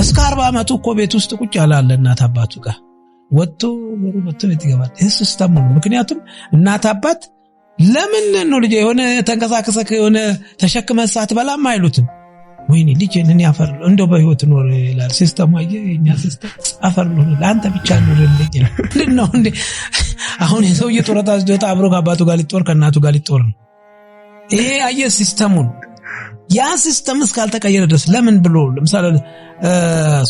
እስከ 40 ዓመቱ እኮ ቤት ውስጥ ቁጭ ያላለ እናት አባቱ ጋር ወጥቶ ቤት ይገባል። ይሄ ሲስተም ነው። ምክንያቱም እናት አባት ለምን ነው ልጅ የሆነ ተንቀሳቀሰ የሆነ ተሸክመ ሰዓት በላም አይሉትም። ወይኔ ልጅ እኔ አፈር እንደው በህይወት ኖር ይላል ሲስተሙ። የኛ ሲስተም አፈር ነው ለአንተ ብቻ ነው ልጅ ነው እንዴ? አሁን የሰው የጦርታ አስዶታ አብሮ ከአባቱ ጋር ሊጦር ከእናቱ ጋር ሊጦር ነው። ይሄ ሲስተሙ ነው። ያ ሲስተም እስካልተቀየረ ድረስ ለምን ብሎ ለምሳሌ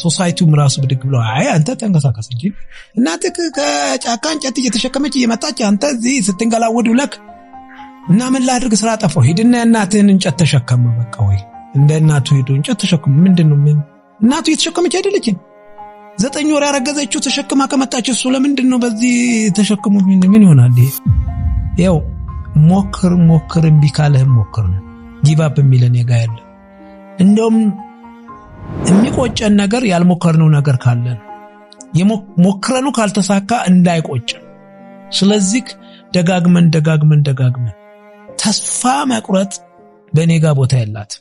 ሶሳይቲውም ራሱ ብድግ ብሎ አይ አንተ ተንቀሳቀስ እንጂ እናትህ ከጫካ እንጨት እየተሸከመች እየመጣች አንተ እዚህ ስትንገላወድ ብለክ እና ምን ላድርግ ስራ ጠፋው ሄድና እናትህን እንጨት ተሸከመ። በቃ ወይ እንደ እናቱ ሄዶ እንጨት ተሸከመ። ምንድነው እናቱ እየተሸከመች አይደለችም? 9 ወር ያረገዘችው ተሸክማ ከመጣች እሱ ለምንድነው በዚህ ተሸክሙ? ምን ይሆናል? ይሄው ሞክር እምቢ ካለህ ሞክር ነው ጊቫፕ የሚለን የጋ ያለ። እንደውም የሚቆጨን ነገር ያልሞከርነው ነገር ካለን ሞክረኑ ካልተሳካ እንዳይቆጭ። ስለዚህ ደጋግመን ተስፋ መቁረጥ በኔ ጋር ቦታ ያላት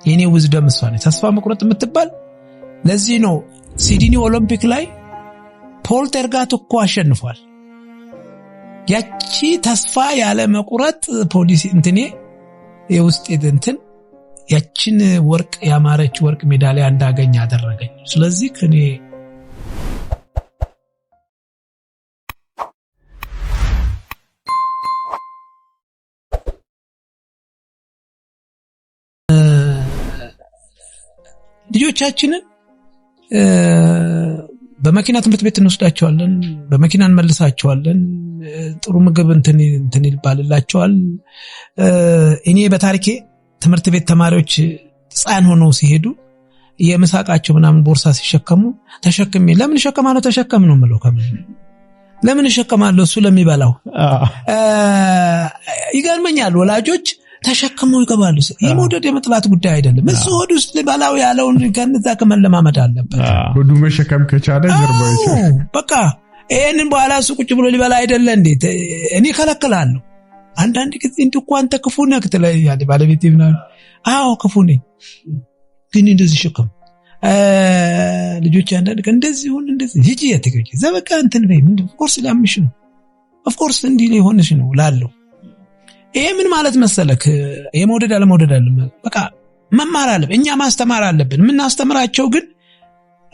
የኔ ውዝደም እሷ ነች ተስፋ መቁረጥ የምትባል። ለዚህ ነው ሲድኒ ኦሎምፒክ ላይ ፖል ተርጋት እኮ አሸንፏል። ያቺ ተስፋ ያለ መቁረጥ ፖሊሲ እንትኔ የውስጥ እንትን ያችን ወርቅ ያማረች ወርቅ ሜዳሊያ እንዳገኝ አደረገኝ። ስለዚህ ከኔ ልጆቻችንን በመኪና ትምህርት ቤት እንወስዳቸዋለን፣ በመኪና እንመልሳቸዋለን፣ ጥሩ ምግብ እንትን ይባልላቸዋል። እኔ በታሪኬ ትምህርት ቤት ተማሪዎች ሕፃን ሆነው ሲሄዱ የምሳቃቸው ምናምን ቦርሳ ሲሸከሙ ተሸክሜ ለምን ሸከማለሁ ተሸከም ነው የምለው። ለምን ሸከማለሁ እሱ ለሚበላው ይገርመኛል። ወላጆች ተሸክመው ይገባሉ። የመውደድ የመጥላት ጉዳይ አይደለም። እሱ ሆድ ውስጥ ሊበላው ያለውን ከነዛ ከመለማመድ አለበት። ሆዱ መሸከም ከቻለ ጀርባው ይችላል። በቃ ይሄንን በኋላ እሱ ቁጭ ብሎ ሊበላ አይደለ እንዴ? እኔ ከለከላለሁ። አንዳንድ ጊዜ እንኳን አንተ ክፉ ነህ ትለኛለህ ባለቤቴ ምናምን። አዎ ክፉ ነኝ፣ ግን እንደዚህ ሸከም ልጆች አንዳንድ እንደዚህ ሆነ እንደዚህ ሂጂ ያተገኝ ዘበቃ እንትን በይ ምን ኦፍኮርስ ላምሽ ነው ኦፍኮርስ እንዲህ ሊሆንሽ ነው ላለው። ይሄ ምን ማለት መሰለክ? የመውደድ አለመውደድ አይደለም። በቃ መማር አለብን እኛ ማስተማር አለብን። ምን አስተምራቸው ግን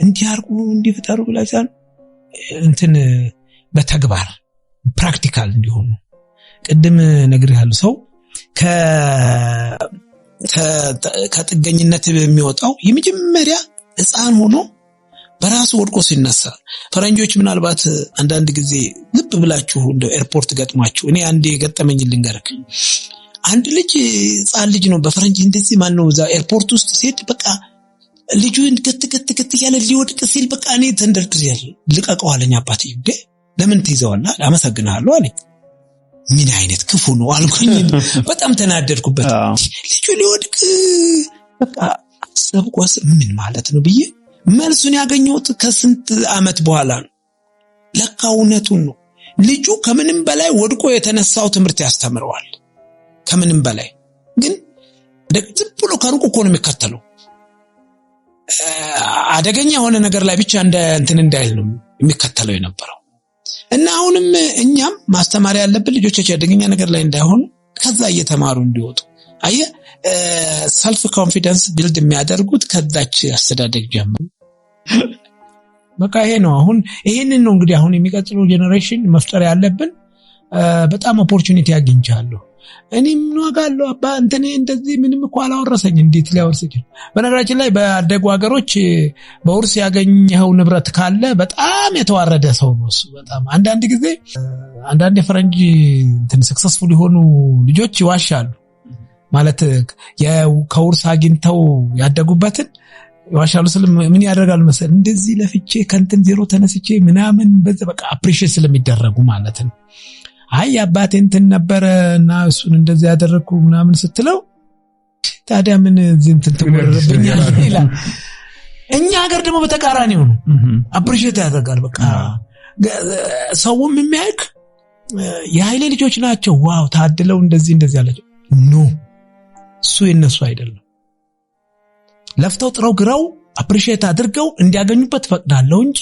እንዲያርቁ እንዲፈጠሩ ብላቻን እንትን በተግባር ፕራክቲካል እንዲሆኑ ቅድም ነግሬሃለሁ። ሰው ከጥገኝነት የሚወጣው የመጀመሪያ ሕፃን ሆኖ በራሱ ወድቆ ሲነሳ። ፈረንጆች ምናልባት አንዳንድ ጊዜ ልብ ብላችሁ እንደ ኤርፖርት ገጥሟችሁ እኔ አንዴ ገጠመኝ ልንገርክ። አንድ ልጅ ሕፃን ልጅ ነው በፈረንጅ እንደዚህ ማን ነው እዛ ኤርፖርት ውስጥ ሲሄድ በቃ ልጁ ገት ያለ ሊወድቅ ሲል በቃ እኔ ተንደርድሬያለሁ። ልቀቀው አለኝ አባትዬ። ለምን ትይዘዋለህ? አመሰግናለሁ አለኝ። ምን አይነት ክፉ ነው አልኩኝ። በጣም ተናደድኩበት። ልጁ ሊወድቅ በቃ አሰብኳስ ምን ማለት ነው ብዬ መልሱን ያገኘሁት ከስንት ዓመት በኋላ ነው። ለካ እውነቱን ነው። ልጁ ከምንም በላይ ወድቆ የተነሳው ትምህርት ያስተምረዋል። ከምንም በላይ ግን ዝም ብሎ ከሩቅ እኮ ነው የሚከተለው። አደገኛ የሆነ ነገር ላይ ብቻ እንትን እንዳይል ነው የሚከተለው የነበረው። እና አሁንም እኛም ማስተማር ያለብን ልጆቻችን አደገኛ ነገር ላይ እንዳይሆኑ ከዛ እየተማሩ እንዲወጡ። አየህ ሰልፍ ኮንፊደንስ ቢልድ የሚያደርጉት ከዛች አስተዳደግ ጀምሮ በቃ ይሄ ነው። አሁን ይሄንን ነው እንግዲህ አሁን የሚቀጥለው ጄነሬሽን መፍጠር ያለብን። በጣም ኦፖርቹኒቲ አግኝቻለሁ። እኔም ዋጋለሁ አባ እንተኔ እንደዚህ ምንም እኮ አላወረሰኝ እንዴት ሊያወርስ ይችላል? በነገራችን ላይ በአደጉ ሀገሮች በውርስ ያገኘው ንብረት ካለ በጣም የተዋረደ ሰው ነው እሱ። በጣም አንዳንድ ጊዜ አንዳንድ የፈረንጅ እንትን ሰክሰስፉል የሆኑ ልጆች ይዋሻሉ። ማለት ከውርስ አግኝተው ያደጉበትን ይዋሻሉ። ምን ያደርጋሉ መሰል እንደዚህ ለፍቼ ከንትን ዜሮ ተነስቼ ምናምን በዛ በቃ አፕሪሺየት ስለሚደረጉ ማለት ነው። አይ አባቴ እንትን ነበረና እሱን እንደዚህ ያደረኩ ምናምን ስትለው ታዲያ ምን እንትን ተወረረብኛል ይላል። እኛ ሀገር ደግሞ በተቃራኒው ነው። አፕሪሺየት ያደርጋል። በቃ ሰውም የሚያውቅ የኃይሌ ልጆች ናቸው ዋው ታድለው እንደዚህ ያላቸው ኖ እሱ የነሱ አይደለም። ለፍተው ጥረው ግረው አፕሪሺየት አድርገው እንዲያገኙበት ፈቅዳለሁ እንጂ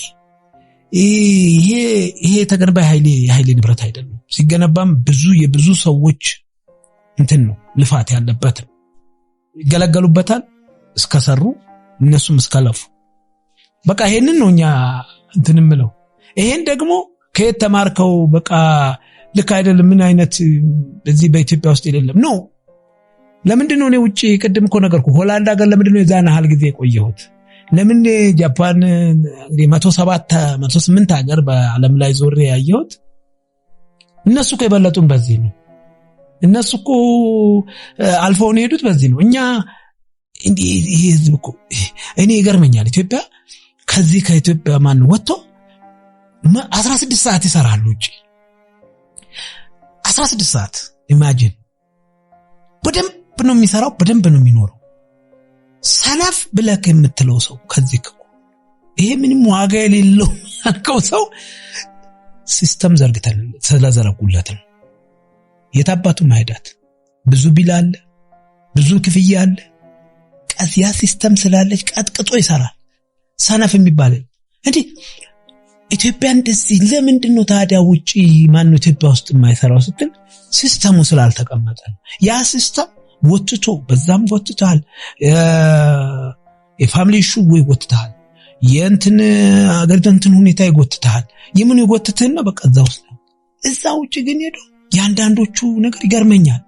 ይሄ ተገነባ የኃይሌ ንብረት አይደለም። ሲገነባም የብዙ ሰዎች እንትን ነው ልፋት ያለበት ይገለገሉበታል እስከሰሩ እነሱም እስከለፉ በቃ ይሄንን ነው እኛ እንትን ምለው። ይሄን ደግሞ ከየት ተማርከው በቃ ልክ አይደለም ምን አይነት በዚህ በኢትዮጵያ ውስጥ የለም ነው። ለምንድነው እኔ ውጪ ቅድም እኮ ነገርኩ ሆላንድ ሀገር ለምንድነው የዛን ያህል ጊዜ ቆየሁት? ለምን ጃፓን እንግዲህ 108 ሀገር በዓለም ላይ ዞሬ ያየሁት እነሱ እኮ የበለጡን በዚህ ነው። እነሱ እኮ አልፈው ነው የሄዱት በዚህ ነው። እኛ እንዲህ ይሄ ህዝብ እኮ እኔ ይገርመኛል። ኢትዮጵያ ከኢትዮጵያ ማን ወጥቶ 16 ሰዓት ይሰራሉ ውጪ 16 ሰዓት ኢማጂን። በደንብ ነው የሚሰራው፣ በደንብ ነው የሚኖረው። ሰነፍ ብለህ የምትለው ሰው ከዚህ ይሄ ምንም ዋጋ የሌለው ያልከው ሰው ሲስተም ዘርግተን ስለዘረጉለት ነው የታባቱ ማይዳት ብዙ ቢል አለ፣ ብዙ ክፍያ አለ። ቀዚያ ሲስተም ስላለች ቀጥቅጦ ይሰራል። ሰነፍ የሚባል እንዴ ኢትዮጵያ እንደዚህ ለምንድን ነው ታዲያ ውጪ ማን ኢትዮጵያ ውስጥ የማይሰራው ስትል ሲስተሙ ስላልተቀመጠ ነው። ያ ሲስተም ወጥቶ በዛም ወጥቷል። የፋሚሊ ኢሹ ይወጥታል። የእንትን አገርደንትን ሁኔታ ይጎትታል። የምን ይጎትትና በቃ እዛ ውጪ ግን ሄዶ ያንዳንዶቹ ነገር ይገርመኛል።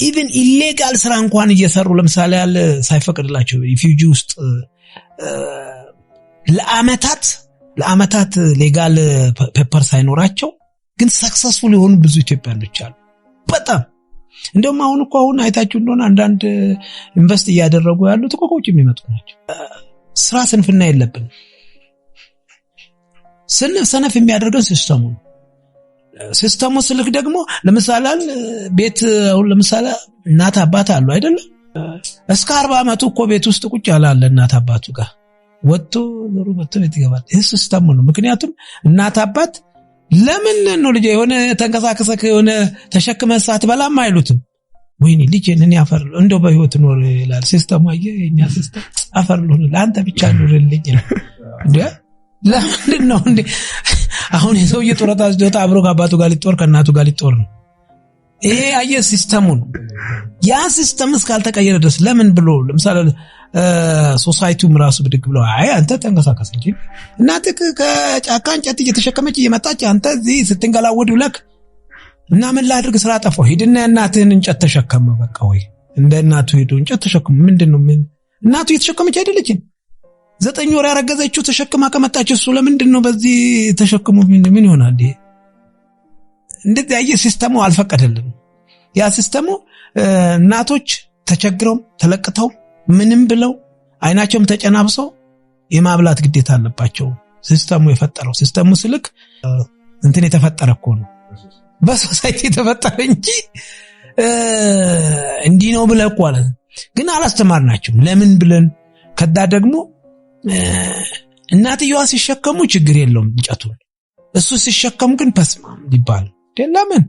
ኢቭን ኢሌጋል ስራ እንኳን እየሰሩ ለምሳሌ ያለ ሳይፈቅድላቸው ሪፊውጂ ውስጥ ለአመታት ሌጋል ፔፐር ሳይኖራቸው ግን ሰክሰስፉል የሆኑ ብዙ ኢትዮጵያኖች አሉ። በጣም እንደውም አሁን አይታችሁ እንደሆነ አንዳንድ ኢንቨስት እያደረጉ ያሉት ከውጭ የሚመጡ ናቸው። ስራ ስንፍና የለብንም። ሰነፍ የሚያደርገን ሲስተሙ ነው። ሲስተሙ ስልክ ደግሞ ለምሳሌ ቤት አሁን ለምሳሌ እናት አባት አሉ አይደል? እስከ 40 አመቱ እኮ ቤት ውስጥ ቁጭ ያላለ እናት አባቱ ጋር ወጥቶ ዞሮ ቤት ይገባል። ይሄ ሲስተሙ ነው። ምክንያቱም እናት አባት ለምን ነው ልጅ የሆነ ተንቀሳቀሰክ የሆነ ተሸክመህ ሳትበላም አይሉትም። ወይኔ ልጅ እኔ አፈርልሁ እንደው በህይወት ኖር ይላል ሲስተሙ። የኛ ሲስተም አፈርልሁ ለአንተ ብቻ ኑርልኝ ነው እንዴ? ለምንድን ነው እንዴ? አሁን የሰውዬ ጡረታ ሲወጣ አብሮ ከአባቱ ጋር ሊጦር ከእናቱ ጋር ሊጦር ነው። ይሄ ሲስተሙ ነው። ያ ሲስተም እስካልተቀየረ ድረስ ለምን ብሎ ለምሳሌ ሶሳይቲውም ራሱ ብድግ ብሎ አንተ ተንቀሳቀስ እንጂ እናትህ ከጫካ እንጨት እየተሸከመች እየመጣች አንተ እዚህ ስትንገላወድ ብለክ እና ምን ላድርግ ስራ ጠፋው ሂድና እናትህን እንጨት ተሸከመ በቃ ወይ እንደ እናቱ ሄዶ እንጨት ተሸከመ። ምንድነው እናቱ እየተሸከመች አይደለችም? 9 ወር ያረገዘችው ተሸክማ ከመጣች እሱ ለምንድነው በዚህ ተሸክሙ ምን ይሆናል? እንደዚህ ሲስተሙ አልፈቀደልንም። ያ ሲስተሙ እናቶች ተቸግረው ተለቅተው ምንም ብለው አይናቸውም ተጨናብሰው የማብላት ግዴታ አለባቸው። ሲስተሙ የፈጠረው ሲስተሙ ስልክ እንትን የተፈጠረ እኮ ነው በሶሳይቲ የተፈጠረ እንጂ እንዲህ ነው ብለው እኮ አለ። ግን አላስተማርናቸውም። ለምን ብለን ከዳ ደግሞ እናትየዋ ሲሸከሙ ችግር የለውም እንጨቱን፣ እሱ ሲሸከም ግን በስማም ይባል ለምን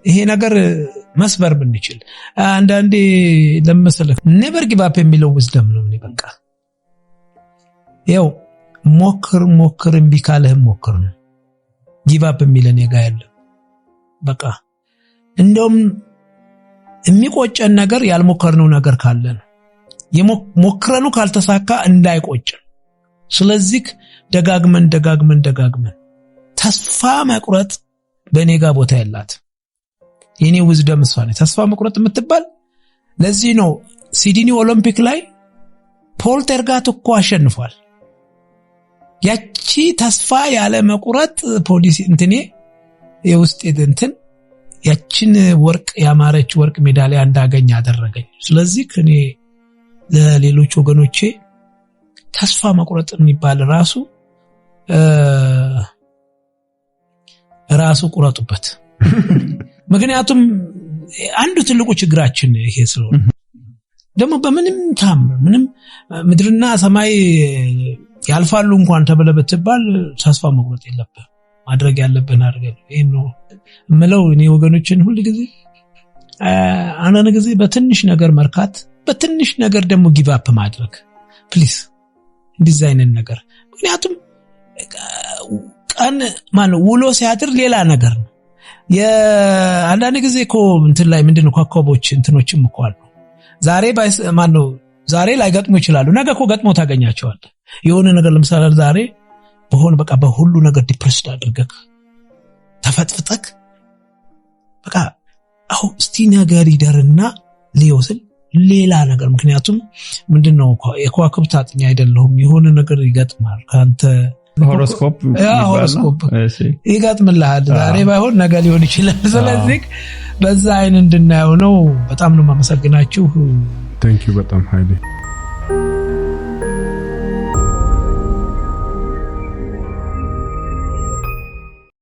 ይሄ ነገር መስበር ብንችል አንዳንዴ ለምሳሌ never give up የሚለው wisdom ነው። በቃ ያው ሞክር እምቢ ካለህ ሞክር ነው። give up የሚለን የጋ ያለ በቃ እንደውም የሚቆጨን ነገር ያልሞከርነው ነገር ካለ ነው። የሞክረኑ ካልተሳካ እንዳይቆጭን። ስለዚህ ደጋግመን ተስፋ መቁረጥ በኔጋ ቦታ ያላት የኔ ዊዝደም እሷ ነው ተስፋ መቁረጥ የምትባል። ለዚህ ነው ሲድኒ ኦሎምፒክ ላይ ፖል ተርጋት እኮ አሸንፏል። ያቺ ተስፋ ያለ መቁረጥ ፖሊሲ እንትኔ የውስጥ እንትን ያቺን ወርቅ ያማረች ወርቅ ሜዳሊያ እንዳገኝ አደረገኝ። ስለዚህ እኔ ለሌሎች ወገኖቼ ተስፋ መቁረጥ የሚባል ራሱ ቁረጡበት። ምክንያቱም አንዱ ትልቁ ችግራችን ይሄ ስለሆነ ደግሞ በምንም ታምር ምንም ምድርና ሰማይ ያልፋሉ እንኳን ተበለበትባል ተስፋ መቁረጥ የለብህም። ማድረግ ያለብህን አድርገህ ይሄ ነው ምለው። እኔ ወገኖችን ሁሉ ጊዜ አንዳንድ ጊዜ በትንሽ ነገር መርካት፣ በትንሽ ነገር ደግሞ ጊቭ አፕ ማድረግ። ፕሊዝ ዲዛይንን ነገር ምክንያቱም ቀን ማን ውሎ ሲያድር ሌላ ነገር ነው አንዳንድ ጊዜ እኮ እንትን ላይ ምንድነው ኮከቦች እንትኖችም እኮ አሉ ዛሬ ማን ነው ዛሬ ላይ ገጥሞ ይችላሉ ነገ እኮ ገጥሞ ታገኛቸዋለህ የሆነ ነገር ለምሳሌ ዛሬ በሆነ በቃ በሁሉ ነገር ዲፕሬስድ አድርገህ ተፈጥፍጠክ በቃ አው እስቲ ነገር ይደርና ሊወስል ሌላ ነገር ምክንያቱም ምንድነው የኳክብት አጥኛ አይደለሁም የሆነ ነገር ይገጥማል ካንተ ሆሮስኮፕ ይገጥምልሃል ዛሬ ባይሆን ነገ ሊሆን ይችላል ስለዚህ በዛ አይን እንድናየው ነው በጣም ነው ማመሰግናችሁ Thank you በጣም ኃይሌ